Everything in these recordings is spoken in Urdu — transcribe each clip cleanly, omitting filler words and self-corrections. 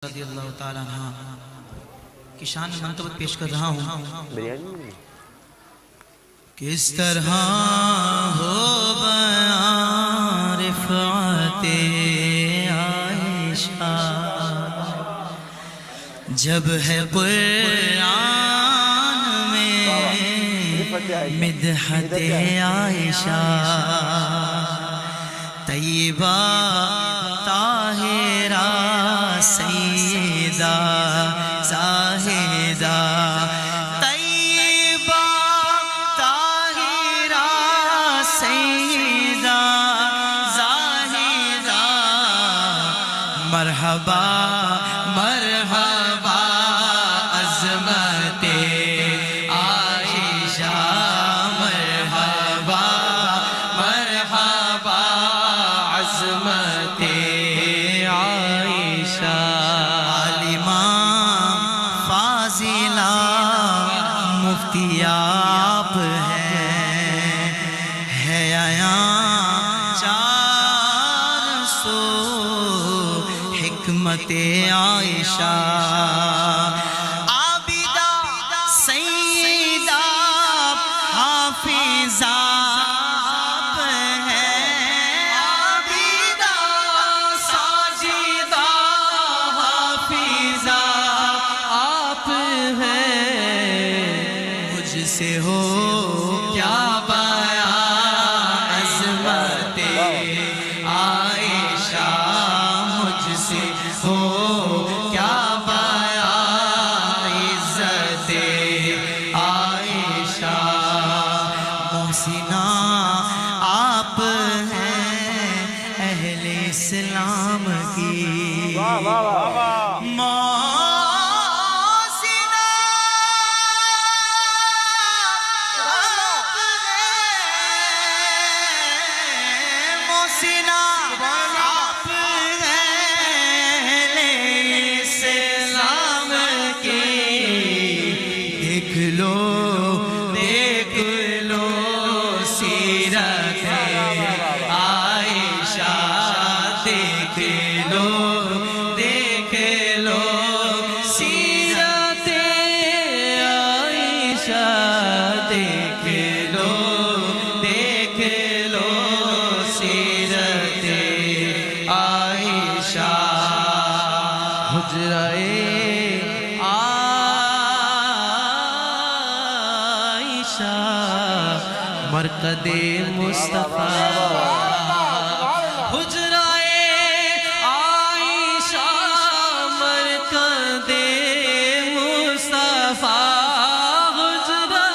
رضی اللہ تعالیٰ عنہ کی شان میں منتبت پیش کر رہا ہوں. کس طرح ہو بیان رفعت عائشہ جب ہے قرآن میں مدحت عائشہ طیبہ طاہرہ سیدہ زاہدہ طیبہ طاہرہ سیدہ زاہدہ مرحبا مرحبا عظمت عائشہ مرحبا مرحبا عظمت عائشہ عالمہ فاضلہ مفتی آپ ہیں ہے آیاں 400 حکمت عائشہ عابدہ سیدہ حافظہ سے ہو کیا بیان عظمت عائشہ مجھ سے ہو کیا بیان عزت عائشہ محسنہ آپ ہیں اہل اسلام کی دیکھ لو سیرت عائشہ دیکھ لو سیرت عائشہ دیکھ لو سیرت عائشہ حجرہ مرقد مصطفیٰ حجرہ عائشہ مرقد مصطفیٰ حجرہ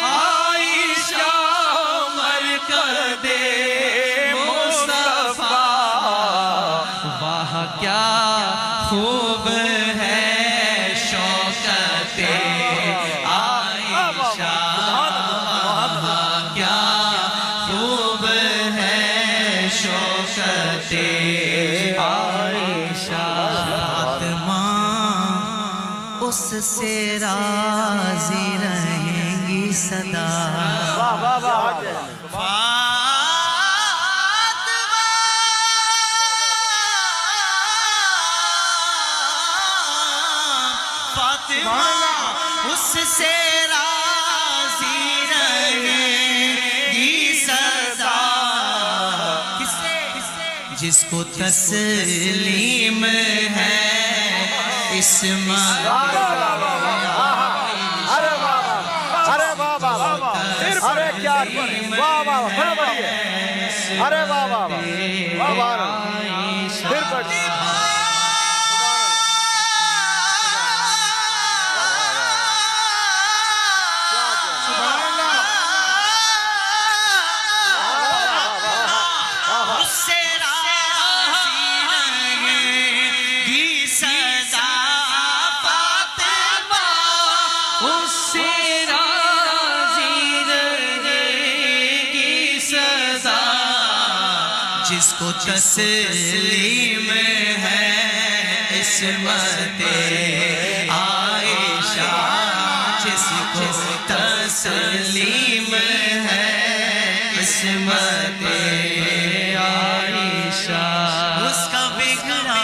عائشہ مرقد مصطفیٰ واہ کیا خوب ہے شوکت عائشہ شوکت عائشہ فاطمہ اس سے راضی رہیں گی صدا فاطمہ اس سے راضی رہیں گی صدا جس کو تسلیم ہے اسمت جس کو تسلیم ہے عصمت عائشہ جس کو تسلیم ہے عصمت عائشہ اس کا بگڑا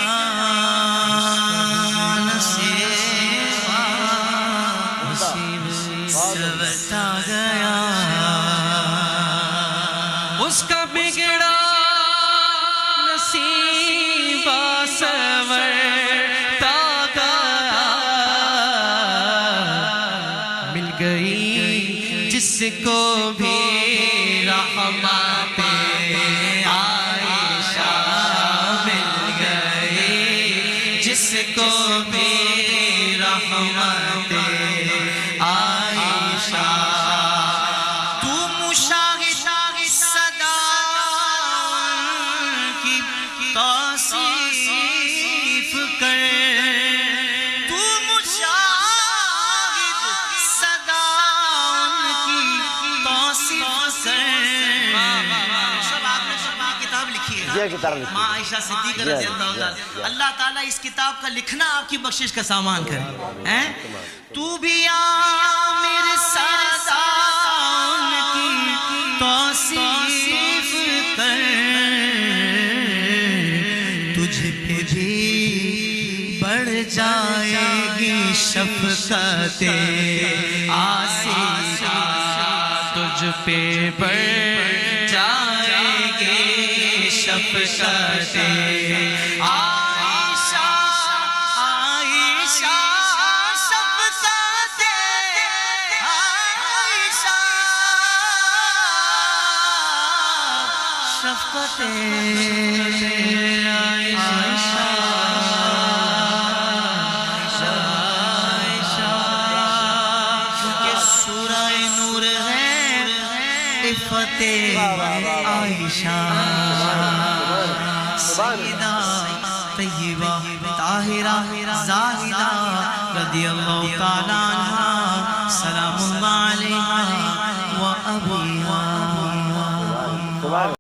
جس کو بھی رحمت عائشہ تو مشاہد صدا کی توصیف کر تو مشاہد صدا کی توصیف کر سب آپ نے کتاب لکھی ہے ماں عائشہ صدیقہ رضی اللہ عنہ اللہ تعالیٰ اس کتاب کا لکھنا آپ کی بخشش کا سامان کرے تو بھی عامر سادا ان کی توصیف کر تجھ پہ بھی بڑھ جائے گی شفقت آسیہ تجھ پہ بڑھ جائے گی شفقت عائشہ عائشہ شفقت عائشہ شفقت عائشہ کہ سورہ نور ہے عفت عائشہ سیدہ طیبہ طاہرہ زاہدہ رضی اللہ تعالیٰ عنہا سلام اللہ علیہا و ابیہا